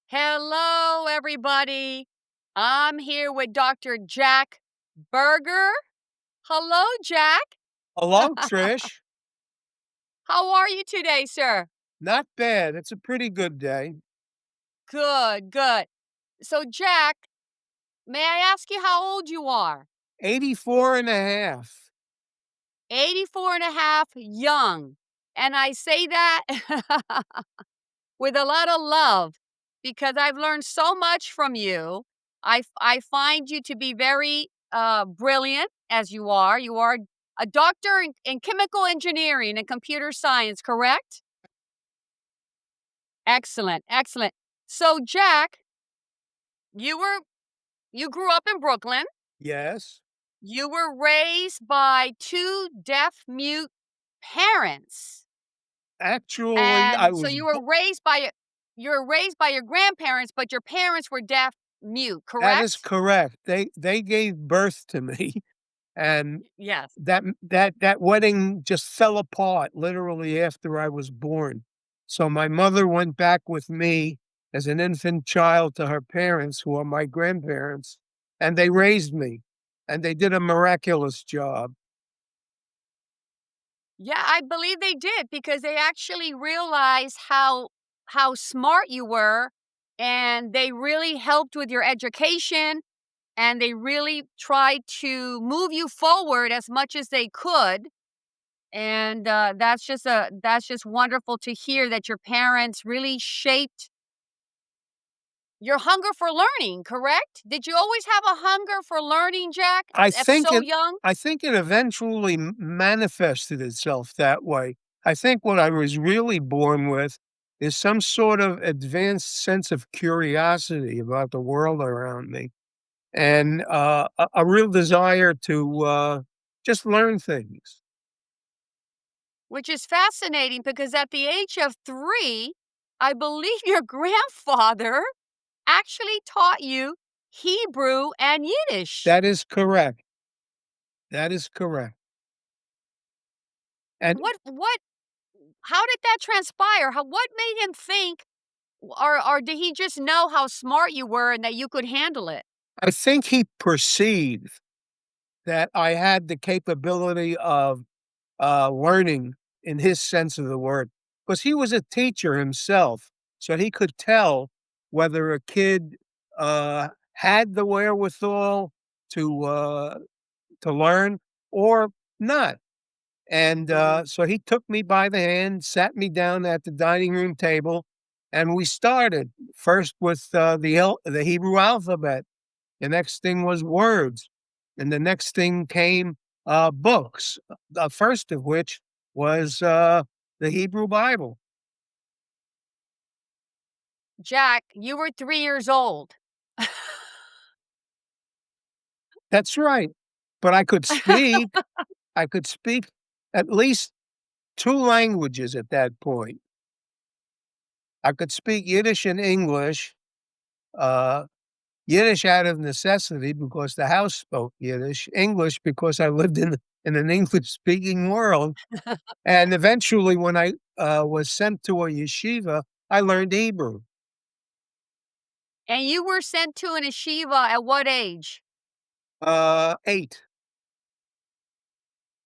Hello, everybody. I'm here with Dr. Jack Berger. Hello, Jack. Hello, Trish. How are you today, sir? Not bad. It's a pretty good day. Good, good. So, Jack, may I ask you how old you are? 84 and a half. 84 and a half, young. And I say that with a lot of love because I've learned so much from you. I find you to be very brilliant as you are. You are a doctor in chemical engineering and computer science, correct? Excellent, excellent. So, Jack, you were you grew up in Brooklyn. Yes. You were raised by two deaf mute parents. Actually, I And so was you were raised by your grandparents, but your parents were deaf mute, that is correct? correct. They gave birth to me and Yes. that wedding just fell apart literally after I was born. So my mother went back with me as an infant child to her parents, who are my grandparents, and they raised me. And they did a miraculous job. Yeah, I believe they did because they actually realized how smart you were, and they really helped with your education, and they really tried to move you forward as much as they could. And that's just wonderful to hear that your parents really shaped your hunger for learning, correct? Did you always have a hunger for learning, Jack, I if think so it young? I think it eventually manifested itself that way. I think what I was really born with is some sort of advanced sense of curiosity about the world around me and a real desire to just learn things. Which is fascinating because at the age of 3, I believe your grandfather actually taught you Hebrew and Yiddish. That is correct. That is correct. And What how did that transpire? What made him think, or did he just know how smart you were and that you could handle it? I think he perceived that I had the capability of learning in his sense of the word, because he was a teacher himself, so he could tell whether a kid had the wherewithal to uh, to learn or not. And Mhm. so he took me by the hand, sat me down at the dining room table, and we started first with the Hebrew alphabet. The next thing was words, and the next thing came, books, the first of which was, the Hebrew Bible. Jack, you were 3 years old. That's right, but I could speak at least 2 languages at that point. I could speak Yiddish and English, uh, Yiddish out of necessity because the house spoke Yiddish, English because I lived in an English-speaking world. And eventually, when I, was sent to a yeshiva, I learned Hebrew. And you were sent to an yeshiva at what age? 8.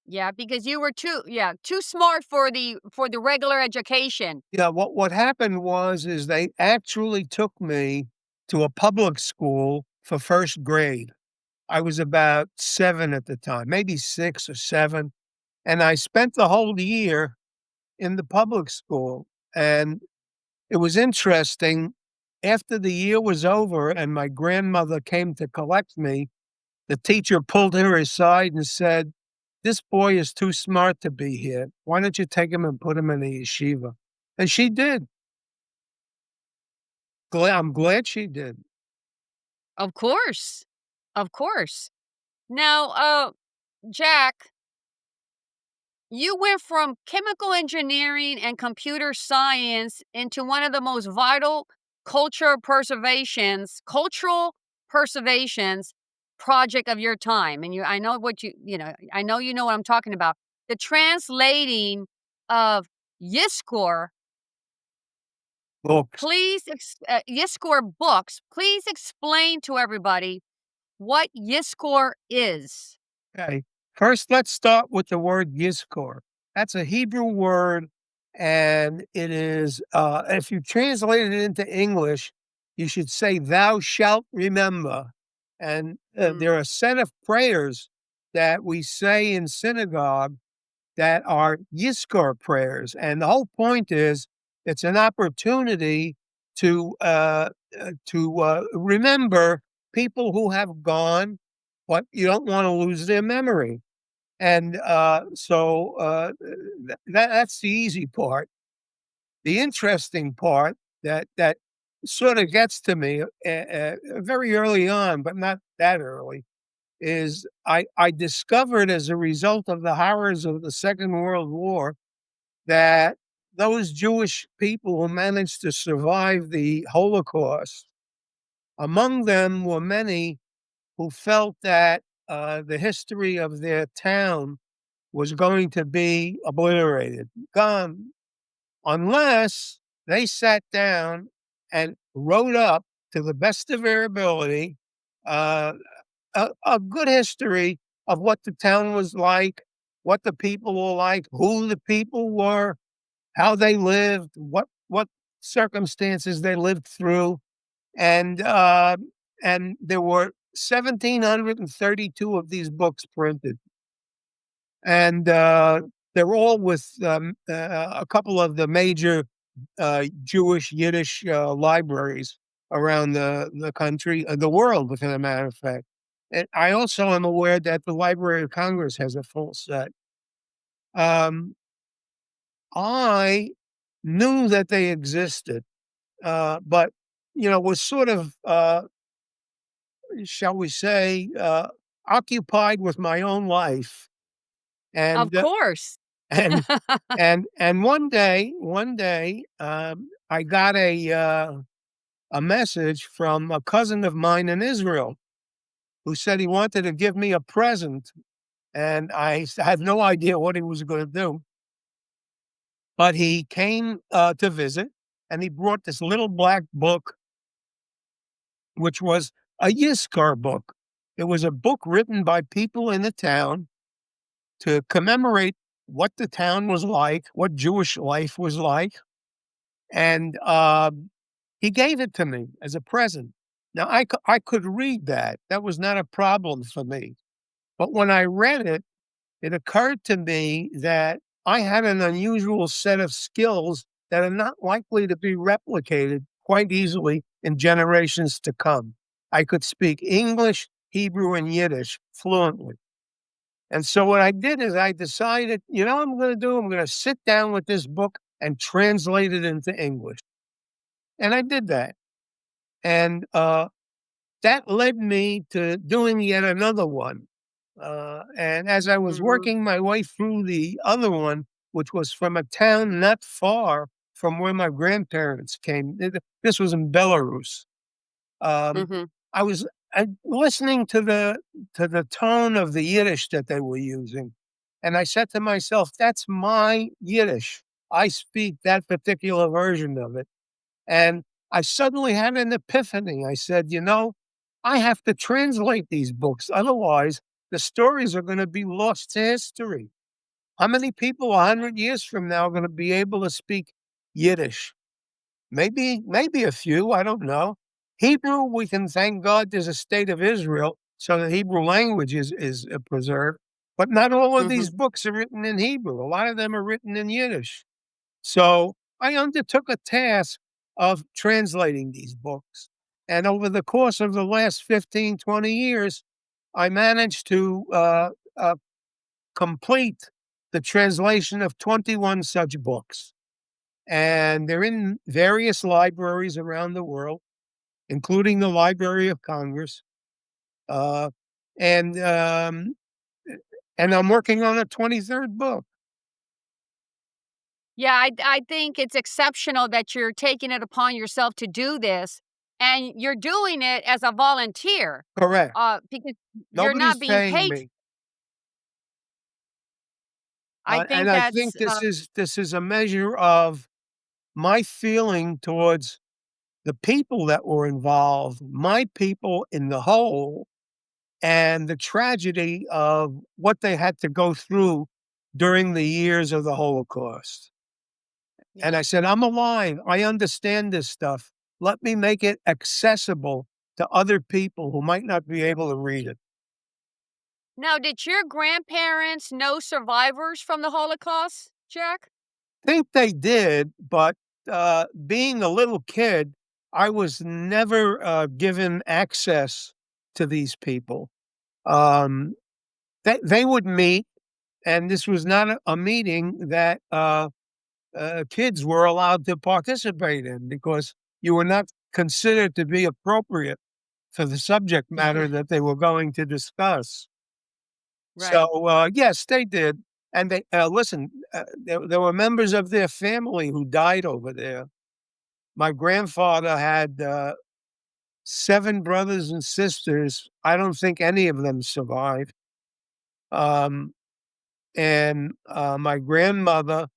Yeah, because you were too smart for the regular education. Yeah, what happened is they actually took me to a public school for 1st grade. I was about 7 at the time, maybe 6 or 7, and I spent the whole year in the public school, and it was interesting. After the year was over and my grandmother came to collect me, the teacher pulled her aside and said, "This boy is too smart to be here. Why don't you take him and put him in a yeshiva?" And she did. I'm glad she did. Of course. Of course. Now, Jack, you went from chemical engineering and computer science into one of the most vital cultural preservations project of your time. And I know I know you know what I'm talking about. The translating of Yizkor books. Please, Yizkor books, please explain to everybody what Yizkor is. Okay. First, let's start with the word Yizkor. That's a Hebrew word, and it is, if you translate it into English, you should say, "Thou shalt remember." And Mm, there are a set of prayers that we say in synagogue that are Yizkor prayers. And the whole point is it's an opportunity to remember people who have gone, but you don't want to lose their memory. And that's the easy part. The interesting part that sort of gets to me very early on, but not that early, is I discovered as a result of the horrors of the Second World War that those Jewish people who managed to survive the Holocaust, among them were many who felt that the history of their town was going to be obliterated, gone, unless they sat down and wrote up to the best of their ability uh, a good history of what the town was like, what the people were like, who the people were, how they lived, what circumstances they lived through, and there were 1,732 of these books printed, and they're all with a couple of the major Jewish Yiddish libraries around the country, the world, as a matter of fact. And I also am aware that the Library of Congress has a full set. Um, I knew that they existed, but was sort of, shall we say, occupied with my own life, of and course. and one day, I got a message from a cousin of mine in Israel who said he wanted to give me a present, and had no idea what he was going to do. But he came to visit, and he brought this little black book, which was a Yizkor book. It was a book written by people in the town to commemorate what the town was like, what Jewish life was like, and he gave it to me as a present. Now I could read that; that was not a problem for me. But when I read it, it occurred to me that I had an unusual set of skills that are not likely to be replicated quite easily in generations to come. I could speak English, Hebrew, and Yiddish fluently. And so what I did is I decided, what I'm going to do? I'm going to sit down with this book and translate it into English. And I did that. And that led me to doing yet another one. And as I was Mhm, working my way through the other one, which was from a town not far from where my grandparents came, this was in Belarus. Um, mhm. I was listening to the tone of the Yiddish that they were using, and I said to myself, "That's my Yiddish. I speak that particular version of it." And I suddenly had an epiphany. I said, I have to translate these books. Otherwise, the stories are going to be lost to history. How many people 100 years from now are going to be able to speak Yiddish? Maybe a few. I don't know. Hebrew, we can thank God there's a state of Israel, so the Hebrew language is preserved. But not all of these Mhm. books are written in Hebrew. A lot of them are written in Yiddish. So I undertook a task of translating these books. And over the course of the last 15, 20 years, I managed to complete the translation of 21 such books. And they're in various libraries around the world, including the Library of Congress. Uh, and and I'm working on a 23rd book. Yeah, I think it's exceptional that you're taking it upon yourself to do this, and you're doing it as a volunteer, Correct. because you're Nobody's not being paying paid. me. I And think I that's, think this is a measure of my feeling towards the people that were involved, my people in the whole, and the tragedy of what they had to go through during the years of the Holocaust. And Yeah. I said, I'm alive. I understand this stuff. Let me make it accessible to other people who might not be able to read it. Now, did your grandparents know survivors from the Holocaust, Jack? Think they did, but being a little kid, I was never given access to these people. Um, they would meet, and this was not a meeting that kids were allowed to participate in because you were not considered to be appropriate for the subject matter that they were going to discuss. Right. So, yes, they did, and they listen, there were members of their family who died over there. My grandfather had, 7 brothers and sisters. I don't think any of them survived. Um, and, my grandmother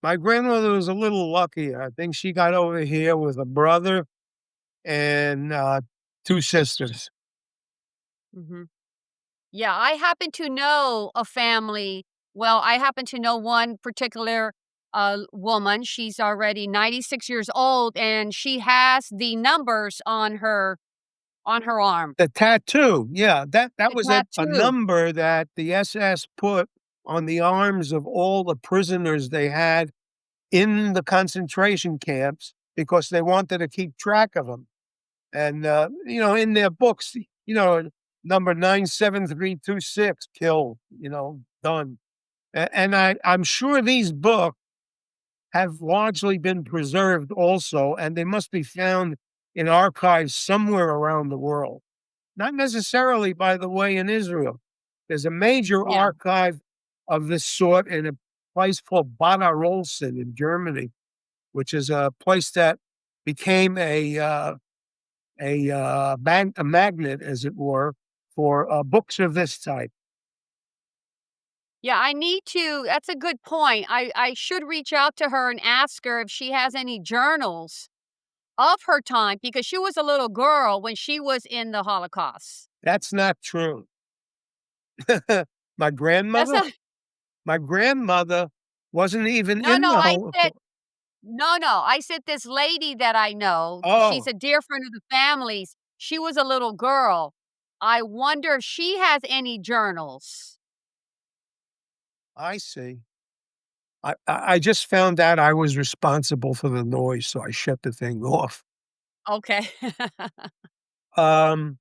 was a little lucky. I think she got over here with a brother and, 2 sisters. Hmm. Yeah, I happen to know a family. Well, I happen to know one particular woman. She's already 96 years old, and she has the numbers on her arm. The tattoo, yeah, that The was a tattoo. number that the SS put on the arms of all the prisoners they had in the concentration camps because they wanted to keep track of them. And, in their books, number 97326, killed, done. And I'm sure these books have largely been preserved also, and they must be found in archives somewhere around the world. Not necessarily, by the way, in Israel. There's a major Yeah. archive of this sort in a place called Bad Arolsen in Germany, which is a place that became a magnet, as it were, for books of this type. Yeah, I need to. That's a good point. I should reach out to her and ask her if she has any journals of her time because she was a little girl when she was in the Holocaust. That's not true. My That's grandmother, not. my grandmother wasn't even No, in no. the I said Holocaust. no, no. I said this lady that I know. She's Oh, a dear friend of the family's. She was a little girl. I wonder if she has any journals. I see. I just found out I was responsible for the noise, so I shut the thing off. Okay. Um,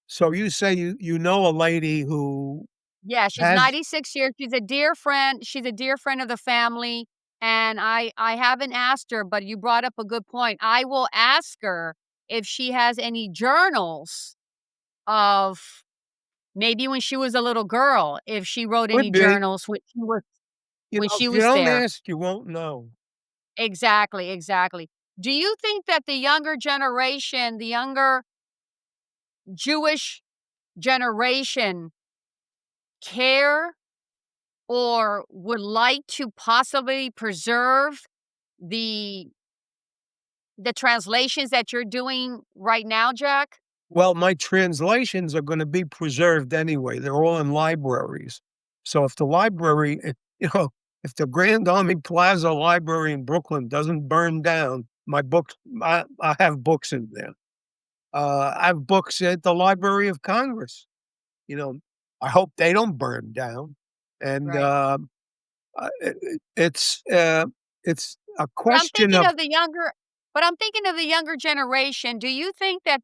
so you say you know a lady who Yeah, she's has 96 years. She's a dear friend. She's a dear friend of the family, and I haven't asked her, but you brought up a good point. I will ask her if she has any journals of maybe when she was a little girl, if she wrote any could be. journals when she If you was don't there. ask, you won't know. Exactly, exactly. Do you think that the younger generation, the younger Jewish generation care or would like to possibly preserve the the translations that you're doing right now, Jack? Well, my translations are gonna be preserved anyway. They're all in libraries. So if the library, if the Grand Army Plaza Library in Brooklyn doesn't burn down, my books I have books in there. I have books at the Library of Congress, you know, I hope they don't burn down. And, Right. it's a But I'm question thinking of of the younger but I'm thinking of the younger generation. Do you think that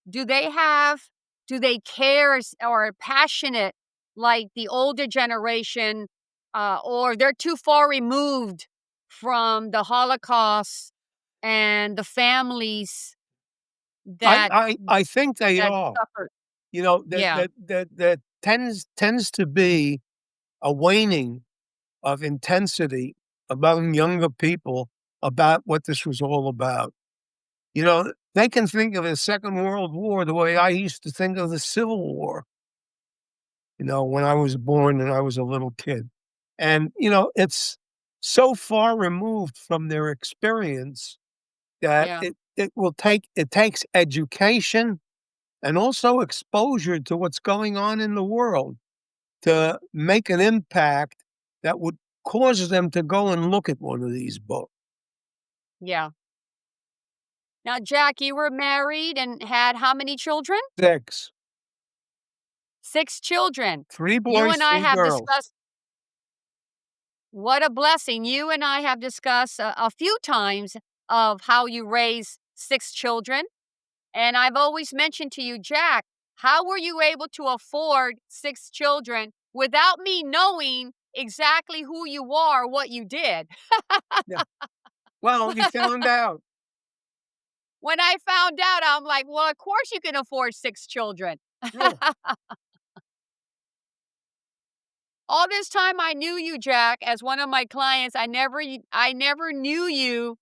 do they have do they care or are passionate like the older generation, or they're too far removed from the Holocaust and the families I that I I think they that are. suffered? That Yeah, tends to be a waning of intensity among younger people about what this was all about. They can think of the Second World War the way I used to think of the Civil War, when I was born and I was a little kid. And, it's so far removed from their experience that Yeah. it takes education and also exposure to what's going on in the world to make an impact that would cause them to go and look at one of these books. Yeah. Now, Jack, you were married and had how many children? 6, 6 children. 3 You boys, and I 3 have girls. discussed what a blessing. You and I have discussed a few times of how you raise 6 children. And I've always mentioned to you, Jack, how were you able to afford 6 children without me knowing exactly who you are, what you did? Yeah. Well, you found out. When I found out, I'm like, well, of course you can afford 6 children. Sure. All this time I knew you, Jack, as one of my clients. I never knew you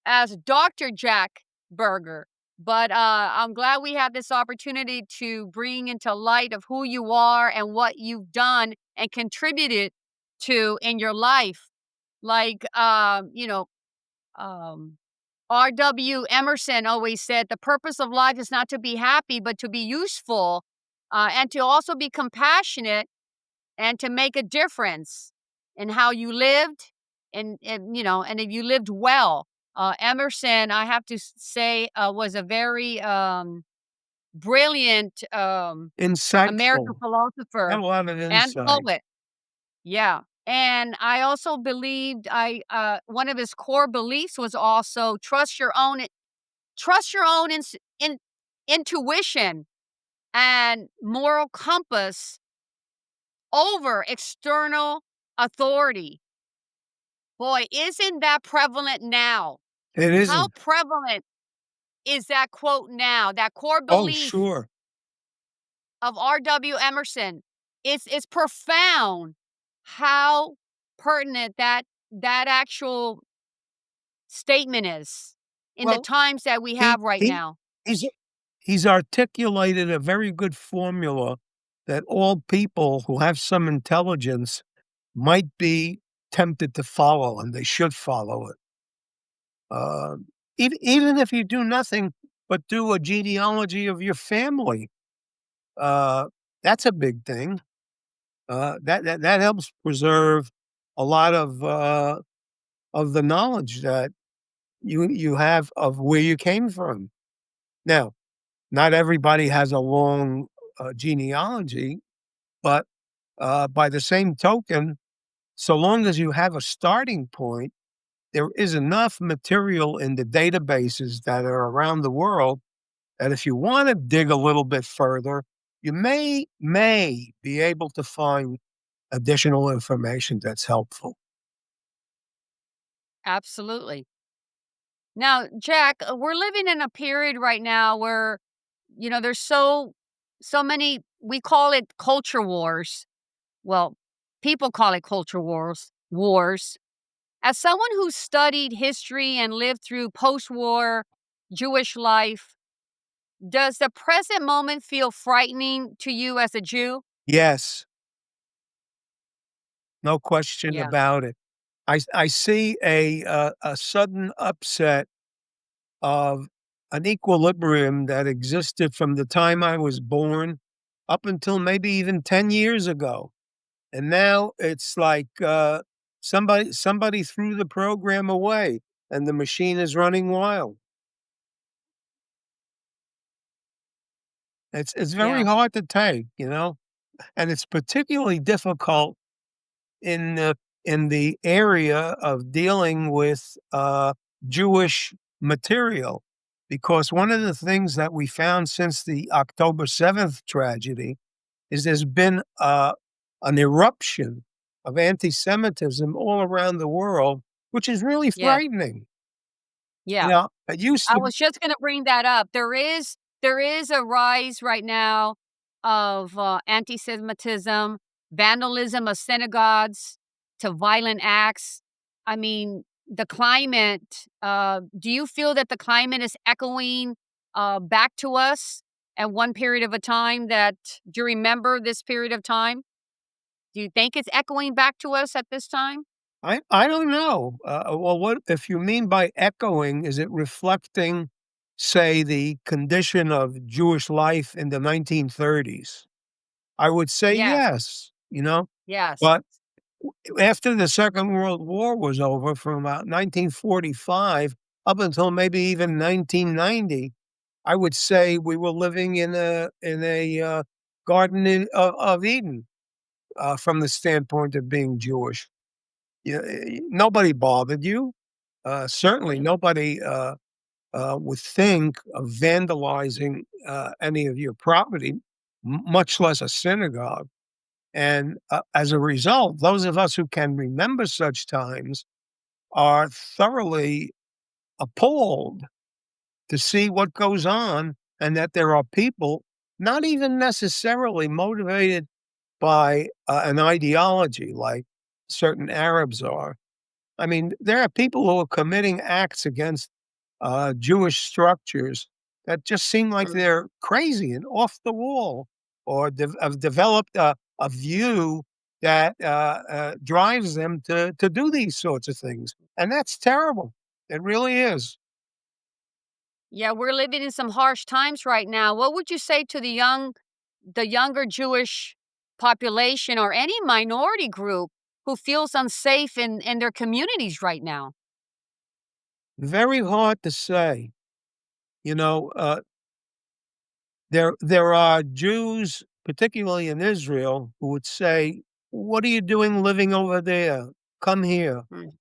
as Dr. Jack Berger. But I'm glad we had this opportunity to bring into light of who you are and what you've done and contributed to in your life. Like, um, R.W. Emerson always said, the purpose of life is not to be happy, but to be useful and to also be compassionate and to make a difference in how you lived and if you lived well. Emerson, I have to say, was a very brilliant American Insightful. Had philosopher a lot of and insight. poet. Yeah. And I also believed I one of his core beliefs was also trust your own intuition and moral compass over external authority. Boy, isn't that prevalent now? It How isn't. prevalent is that quote now? That core Oh, belief sure. of R.W. Emerson. It's profound how pertinent that actual statement is in the Well, times that we he have right he now. he's he's articulated a very good formula that all people who have some intelligence might be tempted to follow, and they should follow it. Even if you do nothing but do a genealogy of your family, uh, that's a big thing. That helps preserve a lot of the knowledge that you have of where you came from. Now, not everybody has a long, genealogy, but, by the same token, so long as you have a starting point, there is enough material in the databases that are around the world that if you wanna dig a little bit further, you may be able to find additional information that's helpful. Absolutely. Now, Jack, we're living in a period right now where, there's so many, we call it culture wars. Well, people call it culture wars. As someone who studied history and lived through post-war Jewish life, does the present moment feel frightening to you as a Jew? Yes, no question Yeah, about it. I see a sudden upset of an equilibrium that existed from the time I was born up until maybe even 10 years ago. And now it's like, somebody threw the program away and the machine is running wild. It's very yeah, hard to take, you know? And it's particularly difficult in the area of dealing with, Jewish material, because one of the things that we found since the October 7th tragedy is there's been, an eruption of anti-Semitism all around the world, which is really yeah, frightening. You yeah. know, it used I to was just gonna bring that up. There is a rise right now of, anti-Semitism, vandalism of synagogues to violent acts. I mean, the climate, do you feel that the climate is echoing, back to us at one period of a time that do you remember this period of time? Do you think it's echoing back to us at this time? I don't know. Well, what if you mean by echoing, is it reflecting, say, the condition of Jewish life in the 1930s? I would say Yes, yes, you know? yes. But after the Second World War was over from about 1945 up until maybe even 1990, I would say we were living in a Garden of Eden, from the standpoint of being Jewish. Yeah, nobody bothered you. Certainly Right. nobody, would think of vandalizing, any of your property, much less a synagogue. And, as a result, those of us who can remember such times are thoroughly appalled to see what goes on and that there are people not even necessarily motivated by, an ideology like certain Arabs are. I mean, there are people who are committing acts against, Jewish structures that just seem like Mm. they're crazy and off the wall, or have developed a view that drives them to do these sorts of things, and that's terrible. It really is. Yeah, we're living in some harsh times right now. What would you say to the younger Jewish population or any minority group who feels unsafe in their communities right now? Very hard to say. You know, there are Jews, particularly in Israel, who would say, "What are you doing living over there? Come here. Mm,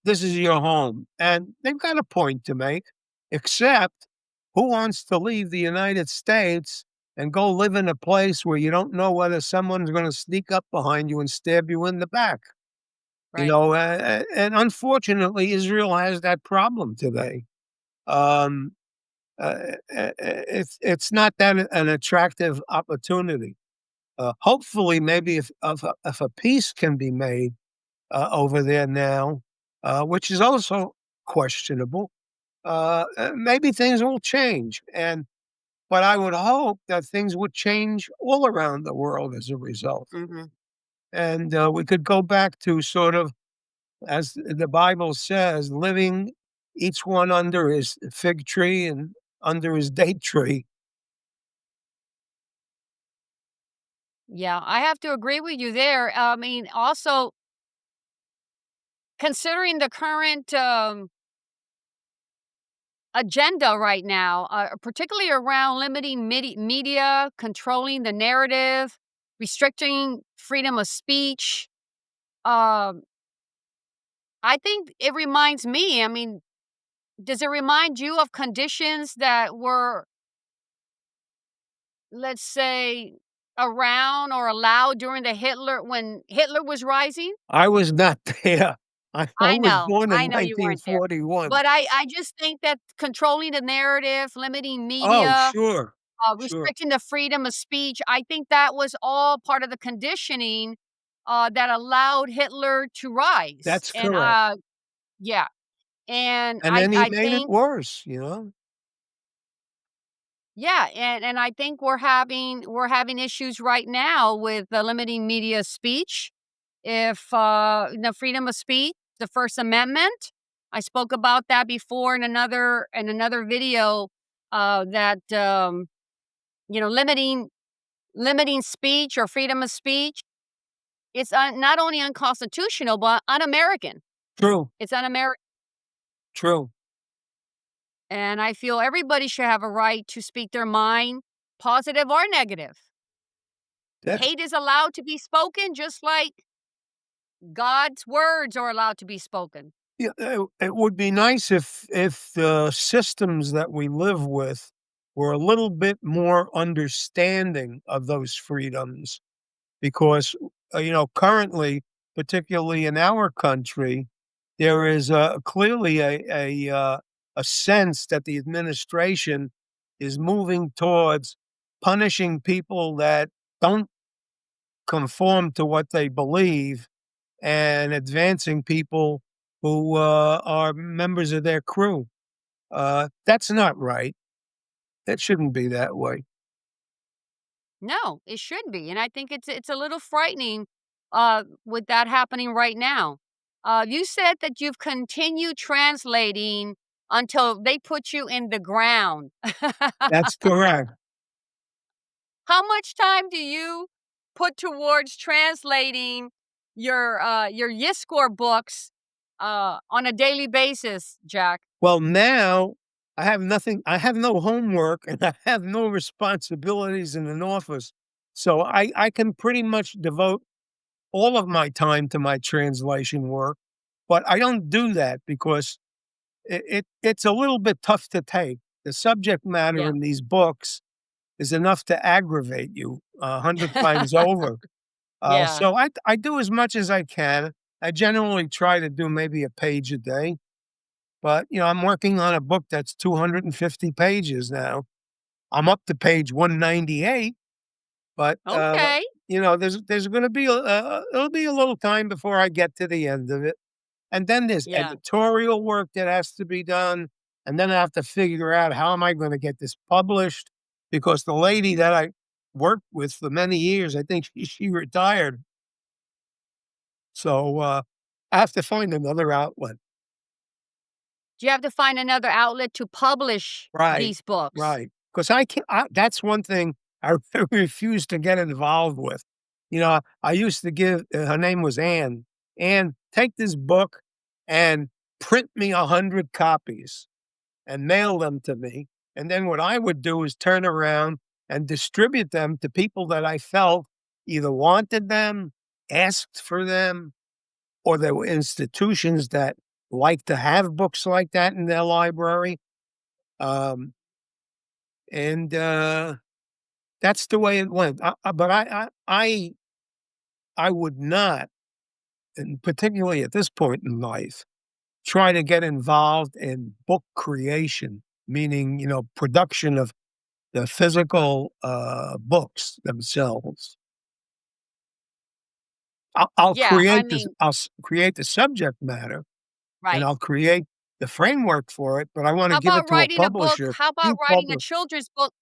This is your home." And they've got a point to make, except who wants to leave the United States and go live in a place where you don't know whether someone's going to sneak up behind you and stab you in the back? right. And unfortunately, Israel has that problem today. Um, it's not that an attractive opportunity. Hopefully, maybe if a peace can be made over there now, which is also questionable, maybe things will change. But I would hope that things would change all around the world as a result, Mhm. and we could go back to sort of, as the Bible says, living each one under his fig tree and under his date tree. Yeah, I have to agree with you there. I mean, also considering the current agenda right now, particularly around limiting media, controlling the narrative, restricting freedom of speech. Um, I think it reminds me. I mean, does it remind you of conditions that were, let's say, around or allowed during the Hitler when Hitler was rising? I was not there. I was born in I know you weren't there. 1941. But I just think that controlling the narrative, limiting Oh, media, sure, sure. restricting the freedom of speech, I think that was all part of the conditioning, that allowed Hitler to rise, That's and, correct. yeah, and And I then he I made it think worse, you know? yeah, and I think we're having issues right now with, limiting media speech. If, freedom of speech, the First Amendment, I spoke about that before in another video, that, limiting speech or freedom of speech, it's, not only unconstitutional, but un-American. True, It's un-American, true. and I feel everybody should have a right to speak their mind, positive or negative. That's Hate is allowed to be spoken just like God's words are allowed to be spoken. Yeah, it would be nice if the systems that we live with were a little bit more understanding of those freedoms because, currently, particularly in our country, there is, clearly a sense that the administration is moving towards punishing people that don't conform to what they believe and advancing people who, are members of their crew. That's not right. It shouldn't be that way. No, it should be, and I think it's a little frightening, with that happening right now. You said that you've continued translating until they put you in the ground. That's correct. How much time do you put towards translating your Yizkor books on a daily basis, Jack? Well, now I have no homework and I have no responsibilities in an office. So I can pretty much devote all of my time to my translation work, but I don't do that because it's a little bit tough to take. The subject matter Yeah. in these books is enough to aggravate you 100 times over. Yeah. So I do as much as I can. I generally try to do maybe a page a day, but, I'm working on a book that's 250 pages now. I'm up to page 198, but, Okay. there's gonna be it'll be a little time before I get to the end of it. And then there's Yeah. editorial work that has to be done, and then I have to figure out how am I gonna get this published, because the lady that I worked with for many years, I think she retired. So I have to find another outlet. Do you have to find another outlet to publish Right, these books? right. Because I can't that's one thing I refuse to get involved with. I used to give her name was Ann. "Ann, take this book and print me 100 copies and mail them to me." And then what I would do is turn around and distribute them to people that I felt either wanted them, asked for them, or there were institutions that like to have books like that in their library. Um, and that's the way it went. But I would not, and particularly at this point in life, try to get involved in book creation, meaning, production of the physical, books themselves. I'll Yeah, I create this mean, create the subject matter, and right. I'll create the framework for it, but I wanna How give it about to a writing a book? publisher. How about You writing a publish. children's book?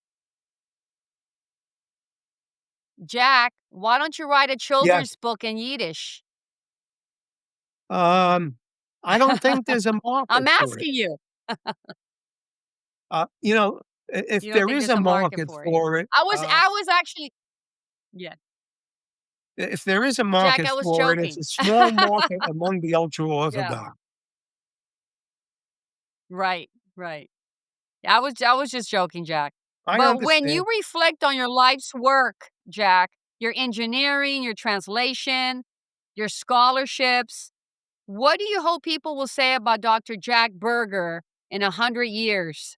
Jack, why don't you write a Yes. children's book in Yiddish? Um, I don't think there's a I'm market for it. asking you. You know, if You don't there think is there's a a market market for it? for it, I was actually, yeah. if there is a Jack, market I was for it, it's joking. a small market among the Yeah. ultra-Orthodox. Right, right. I was just joking, Jack. I But when you understand. reflect on your life's work, Jack, your engineering, your translation, your scholarships, what do you hope people will say about Dr. Jack Berger in 100 years?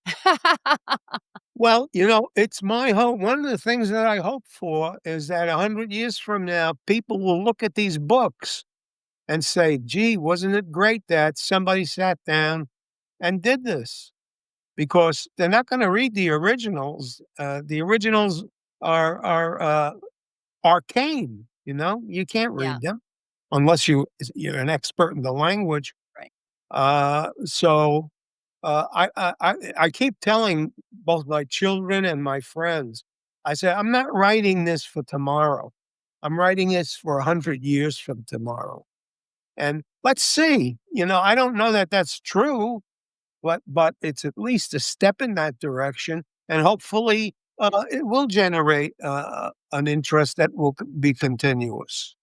Well, it's my hope. One of the things that I hope for is that 100 years from now, people will look at these books and say, "Gee, wasn't it great that somebody sat down and did this?" Because they're not gonna read the originals. The originals are arcane, you can't Yeah, read them unless you're an expert in the language. right. So I keep telling both my children and my friends, I say, "I'm not writing this for tomorrow. I'm writing this for 100 years from tomorrow, and let's see." I don't know that that's true, but it's at least a step in that direction, and hopefully, it will generate, an interest that will be continuous.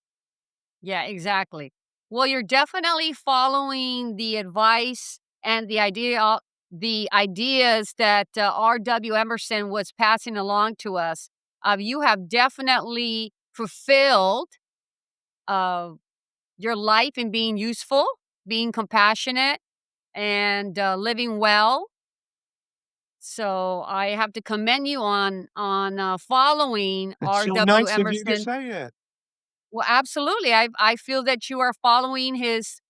Yeah, exactly. Well, you're definitely following the advice and the ideas that R.W. Emerson was passing along to us. You have definitely fulfilled uh, your life in being useful, being compassionate, and living well. So I have to commend you on following It's so R.W. nice of you to Emerson. say that. Well, absolutely. I feel that you are following his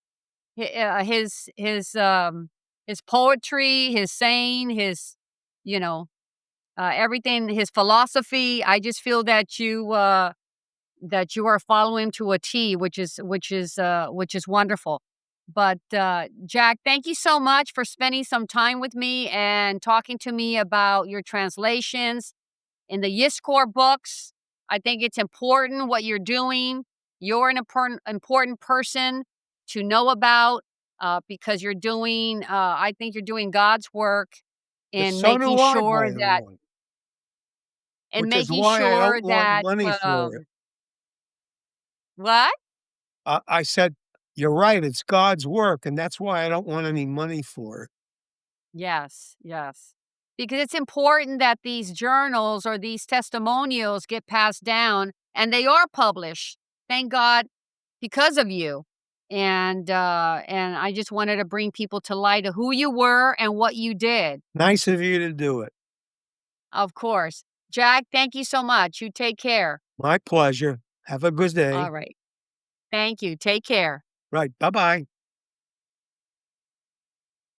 poetry, his saying, his you know everything, his philosophy. I just feel that you are following to a T, which is wonderful. But Jack, thank you so much for spending some time with me and talking to me about your translations in the Yizkor books. I think it's important what you're doing. You're an important person to know about, because you're doing, I think you're doing God's work But in so making do I, sure by the that way, and which is making why I sure don't want that, money for it. what? I said, "You're right, it's God's work, and that's why I don't want any money for it." Yes, yes. Because it's important that these journals or these testimonials get passed down and they are published. Thank God because of you. And I just wanted to bring people to light of who you were and what you did. Nice of you to do it. Of course. Jack, thank you so much. You take care. My pleasure. Have a good day. All right. Thank you. Take care. Right, bye-bye.